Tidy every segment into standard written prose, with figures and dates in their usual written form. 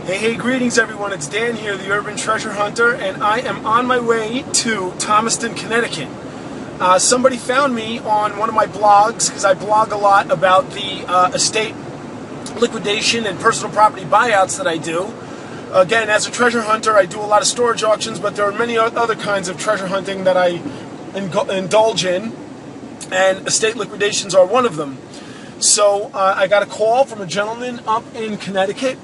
Hey, greetings everyone, it's Dan here, the Urban Treasure Hunter, and I am on my way to Thomaston, Connecticut. Somebody found me on one of my blogs, because I blog a lot about the estate liquidation and personal property buyouts that I do. Again, as a treasure hunter, I do a lot of storage auctions, but there are many other kinds of treasure hunting that I indulge in, and estate liquidations are one of them. So I got a call from a gentleman up in Connecticut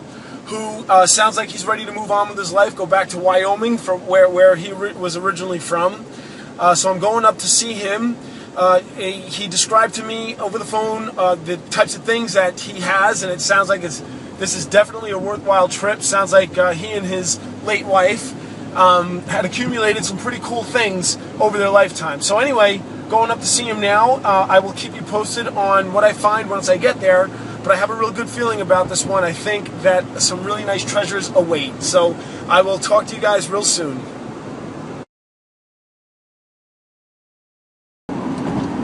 who sounds like he's ready to move on with his life, go back to Wyoming, from where he was originally from. So I'm going up to see him. He described to me over the phone the types of things that he has, and it sounds like this is definitely a worthwhile trip. Sounds like he and his late wife had accumulated some pretty cool things over their lifetime. So anyway, going up to see him now. I will keep you posted on what I find once I get there. But I have a real good feeling about this one. I think that some really nice treasures await. So I will talk to you guys real soon.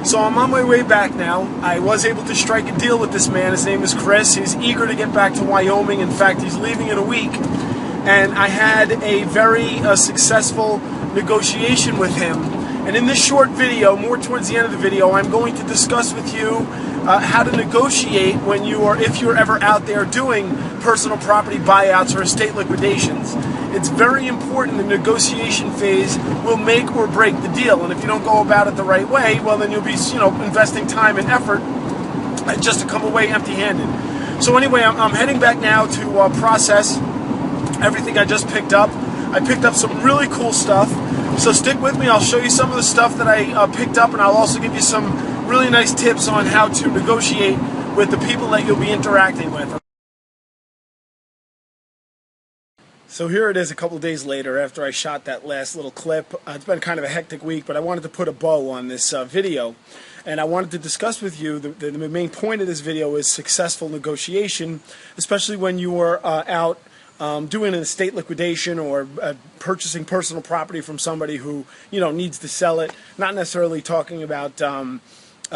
So I'm on my way back now. I was able to strike a deal with this man. His name is Chris. He's eager to get back to Wyoming. In fact, he's leaving in a week. And I had a very successful negotiation with him. And in this short video, more towards the end of the video, I'm going to discuss with you how to negotiate when if you're ever out there doing personal property buyouts or estate liquidations. It's very important. The negotiation phase will make or break the deal. And if you don't go about it the right way, well, then you'll be, investing time and effort just to come away empty-handed. So anyway, I'm heading back now to process everything I just picked up. I picked up some really cool stuff. So stick with me. I'll show you some of the stuff that I picked up, and I'll also give you some really nice tips on how to negotiate with the people that you'll be interacting with. So here it is a couple days later after I shot that last little clip. It's been kind of a hectic week, but I wanted to put a bow on this video. And I wanted to discuss with you, the main point of this video is successful negotiation, especially when you are out doing an estate liquidation or purchasing personal property from somebody who needs to sell it. Not necessarily talking about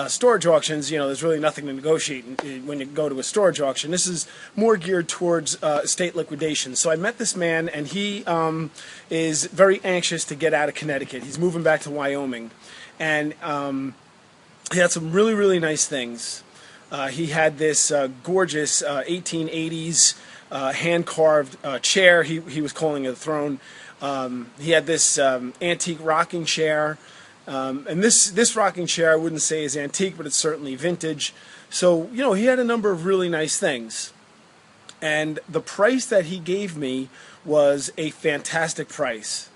storage auctions. There's really nothing to negotiate when you go to a storage auction. This is more geared towards estate liquidation. So I met this man, and he is very anxious to get out of Connecticut. He's moving back to Wyoming, and he had some really, really nice things. He had this gorgeous 1880s hand-carved chair. He was calling it a throne. He had this antique rocking chair. And this rocking chair I wouldn't say is antique, but it's certainly vintage. So, he had a number of really nice things. And the price that he gave me was a fantastic price.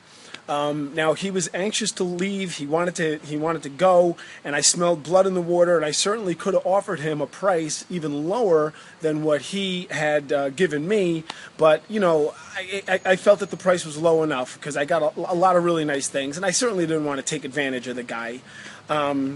Now he was anxious to leave. He wanted to go, and I smelled blood in the water, and I certainly could have offered him a price even lower than what he had given me. But I felt that the price was low enough because I got a lot of really nice things, and I certainly didn't want to take advantage of the guy. I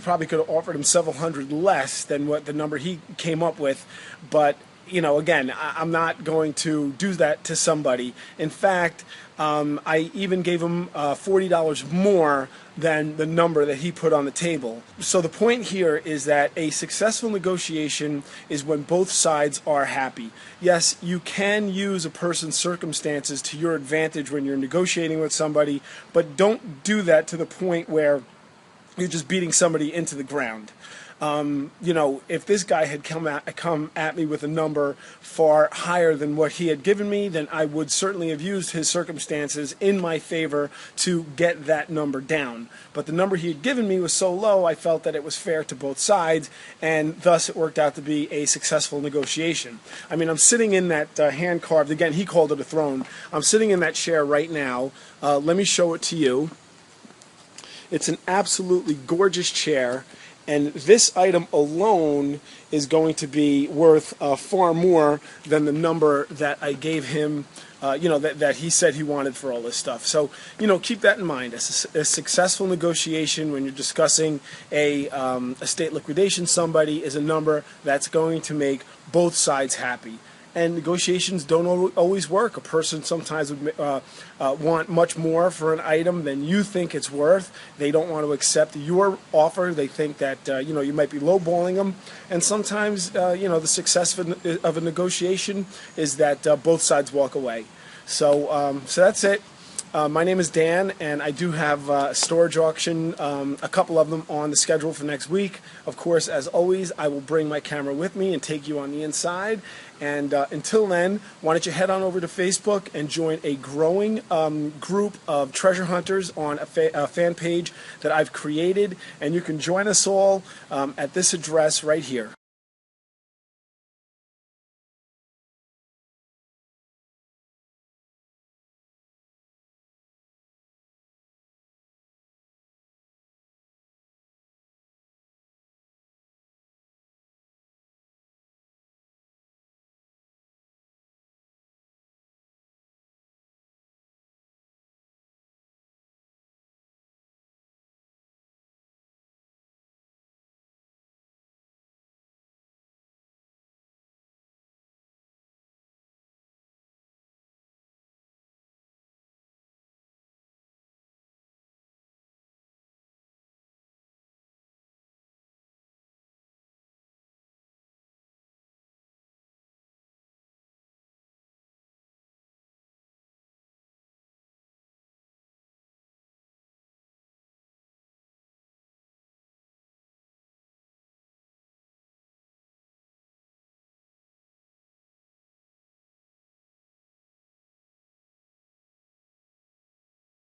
probably could have offered him several hundred less than what the number he came up with, but again, I'm not going to do that to somebody. In fact, I even gave him $40 more than the number that he put on the table. So the point here is that a successful negotiation is when both sides are happy. Yes, you can use a person's circumstances to your advantage when you're negotiating with somebody, but don't do that to the point where you're just beating somebody into the ground. If this guy had come at me with a number far higher than what he had given me, then I would certainly have used his circumstances in my favor to get that number down. But the number he had given me was so low, I felt that it was fair to both sides, and thus it worked out to be a successful negotiation. I mean, I'm sitting in that hand-carved, again, he called it a throne. I'm sitting in that chair right now. Let me show it to you. It's an absolutely gorgeous chair. And this item alone is going to be worth far more than the number that I gave him, that he said he wanted for all this stuff. So, keep that in mind. A successful negotiation when you're discussing a estate liquidation, somebody is a number that's going to make both sides happy. and negotiations don't always work. A person sometimes would want much more for an item than you think it's worth. They don't want to accept your offer. They think that you might be lowballing them, and sometimes the success of a negotiation is that both sides walk away. So that's it. My name is Dan, and I do have a storage auction, a couple of them on the schedule for next week. Of course, as always, I will bring my camera with me and take you on the inside. And until then, why don't you head on over to Facebook and join a growing group of treasure hunters on a fan page that I've created. And you can join us all at this address right here.